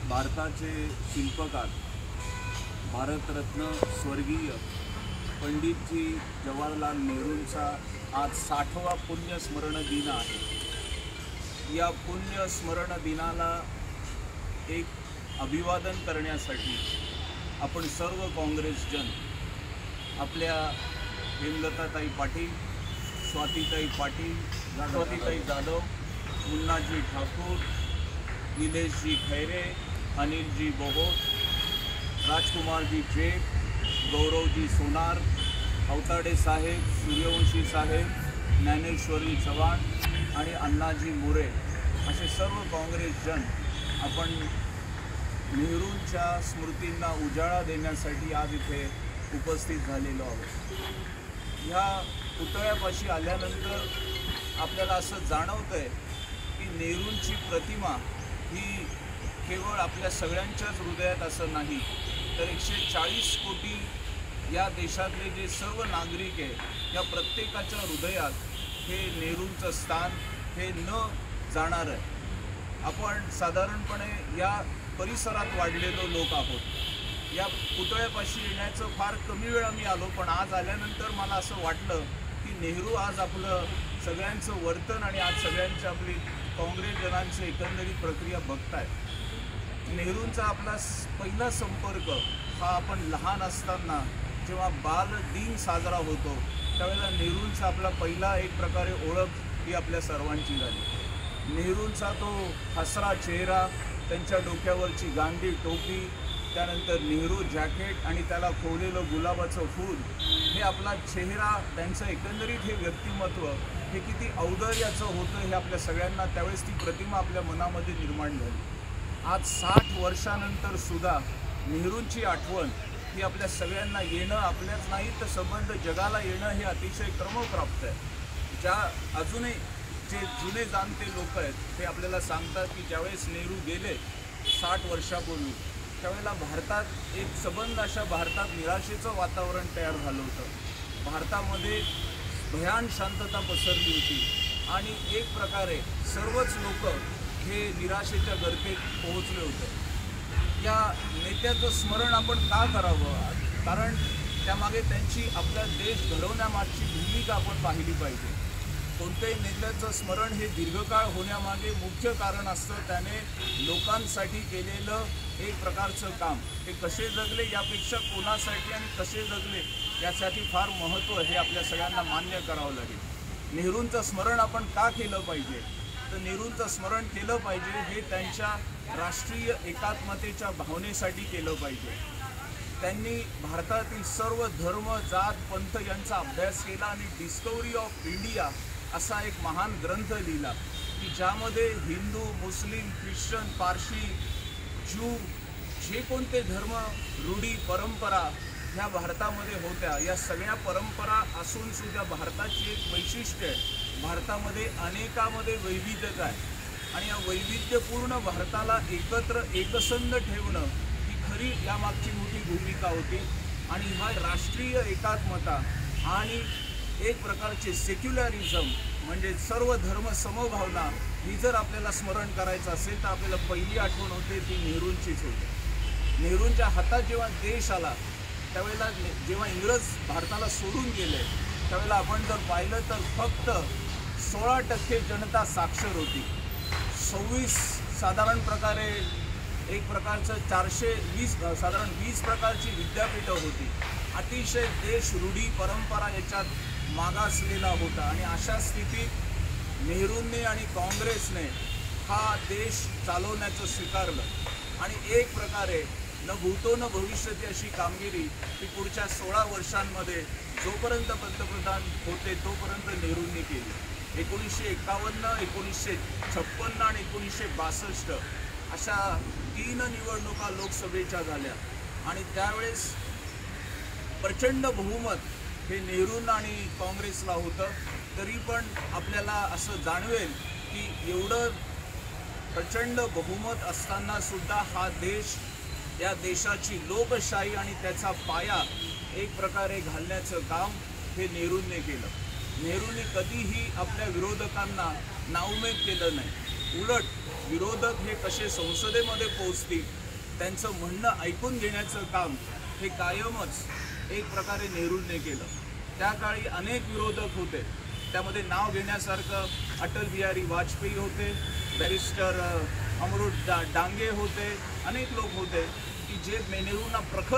भारताचे शिल्पकार भारतरत्न स्वर्गीय पंडितजी जवाहरलाल नेहरूंचा आज 60वा पुण्यस्मरण दिन आहे। या पुण्यस्मरण दिनाला एक अभिवादन करण्यासाठी आपण सर्व काँग्रेसजन आपल्या हेमलताताई पाटील, स्वातीताई पाटील, स्वातीताई जाधव, मुन्नाजी ठाकूर, निलेशजी खैरे, अनिलजी बोहोत, राजकुमारजी जेठ, गौरवजी सोनार, अवताडे साहेब, सूर्यवंशी साहेब, ज्ञानेश्वरी चव्हाण आणि अण्णाजी मोरे असे सर्व काँग्रेसजन आपण नेहरूंच्या स्मृतींना उजाळा देण्यासाठी आज इथे उपस्थित झालेलो आहोत। ह्या पुतळ्यापाशी आल्यानंतर आपल्याला असं जाणवतंय की नेहरूंची प्रतिमा ही केवळ आपल्या सगळ्यांच्याच हृदयात असं नाही, तर 140 कोटी या देशातले जे सर्व नागरिक आहे या प्रत्येकाच्या हृदयात हे नेहरूंचं स्थान हे न जाणार आहे। आपण साधारणपणे या परिसरात वाढलेलो लोक आहोत। या पुतळ्यापाशी येण्याचं फार कमी वेळा मी आलो, पण आज आल्यानंतर मला असं वाटलं की नेहरू आज आपलं सगळ्यांचं वर्तन आणि आज सगळ्यांची आपली काँग्रेसजनांची एकंदरीत प्रक्रिया बघतायत। नेहरूंचा आपला पहिला संपर्क हा आपण लहान असताना जेव्हा बाल दिन साजरा होतो त्यावेळेला नेहरूंचा आपला पहिला एक प्रकारे ओळख ही आपल्या सर्वांची झाली। नेहरूंचा तो हसरा चेहरा, त्यांच्या डोक्यावरची गांधी टोपी, त्यानंतर नेहरू जॅकेट आणि त्याला खोवलेलं गुलाबाचं फूल, हे आपला चेहरा, त्यांचं एकंदरीत हे व्यक्तिमत्व हे किती औदार्याचं होतं हे आपल्या सगळ्यांना त्यावेळेस ती प्रतिमा आपल्या मनामध्ये निर्माण झाली। आज 60 वर्षानंतर सुद्धा नेहरूंची आठवण ही आपल्या सगळ्यांना येणं, आपल्याच नाही तर संबंध जगाला येणं हे अतिशय क्रमप्राप्त आहे। ज्या अजूनही जे जुने जाणते लोक आहेत ते आपल्याला सांगतात की ज्यावेळेस नेहरू गेले 60 वर्षापूर्वी त्यावेळेला भारतात एक सबंध अशा भारतात निराशेचं वातावरण तयार झालं होतं। भारतामध्ये भयान शांतता पसरली होती आणि एक प्रकारे सर्वच लोक हे निराशेच्या गर्तेत पोहोचले होते। या नेत्याचं स्मरण आपण का करावं? कारण त्यामागे त्यांची आपला देश घडवण्यामागची भूमिका आपण पाहिली पाहिजे। कोणत्याही नेत्याचं स्मरण हे दीर्घकाळ होण्यामागे मुख्य कारण असतं त्याने लोकांसाठी केलेलं एक प्रकारचं काम। ते कसे जगले यापेक्षा कोणासाठी आणि कसे जगले यासाठी फार महत्त्व हे आपल्या सगळ्यांना मान्य करावं लागेल। नेहरूंचं स्मरण आपण का केलं पाहिजे? तर नेहरूंचं स्मरण केलं पाहिजे हे त्यांच्या राष्ट्रीय एकात्मतेच्या भावनेसाठी केलं पाहिजे। त्यांनी भारतातील सर्व धर्म, जात, पंथ यांचा अभ्यास केला आणि डिस्कवरी ऑफ इंडिया असा एक महान ग्रंथ लिहिला की ज्यामध्ये हिंदू, मुस्लिम, ख्रिश्चन, पारशी, ज्यू जे कोणते धर्म, रूढी, परंपरा ह्या भारतामध्ये होत्या, या सगळ्या परंपरा असून सुद्धा भारताची एक वैशिष्ट्य आहे, भारतामध्ये अनेकामध्ये वैविध्यता आहे आणि या वैविध्यपूर्ण भारताला एकत्र एकसंध ठेवणं ही खरी यामागची मोठी भूमिका होती। आणि हा राष्ट्रीय एकात्मता आणि एक प्रकारचे सेक्युलरिझम म्हणजे सर्व धर्म समभावना ही जर आपल्याला स्मरण करायचं असेल तर आपल्याला पहिली आठवण होते ती नेहरूंचीच होती। नेहरूंच्या हातात जेव्हा देश आला त्यावेळेला जेव्हा इंग्रज भारताला सोडून गेले त्यावेळेला आपण जर पाहिलं तर फक्त 16% जनता साक्षर होती। 26 साधारण प्रकारे एक प्रकारचं 420 साधारण 20 प्रकारची विद्यापीठं होती। अतिशय देश, रूढी, परंपरा याच्यात मागासलेला होता आणि अशा स्थितीत नेहरूंनी आणि काँग्रेसने हा देश चालवण्याचं स्वीकारलं आणि एक प्रकारे न भूतो न भविष्यती अशी कामगिरी ही पुढच्या 16 वर्षांमध्ये जोपर्यंत पंतप्रधान होते तोपर्यंत नेहरूंनी केली। 1951, 1956 आणि 1962 अशा 3 निवडणुका लोकसभेच्या झाल्या आणि त्यावेळेस प्रचंड बहुमत हे नेहरूंना आणि काँग्रेसला होतं। तरी पण आपल्याला असं जाणवेल की एवढं प्रचंड बहुमत असताना सुद्धा हा देश, या देशाची लोकशाही आणि त्याचा पाया एक प्रकारे घालण्याचं काम हे नेहरूंनी केलं। नेहरूंनी कधीही आपल्या विरोधकांना नाउमेद केलं नाही, उलट विरोधक हे कसे संसदेमध्ये पोहोचतील, त्यांचं म्हणणं ऐकून घेण्याचं काम हे कायमच एक प्रकारे नेहरूंनी केलं. त्या काळी अनेक विरोधक होते, त्यामध्ये नाव घेण्यासारखं अटल बिहारी वाजपेयी होते, बॅरिस्टर अमृत डांगे होते, अनेक लोक होते की जे नेहरूंना प्रखर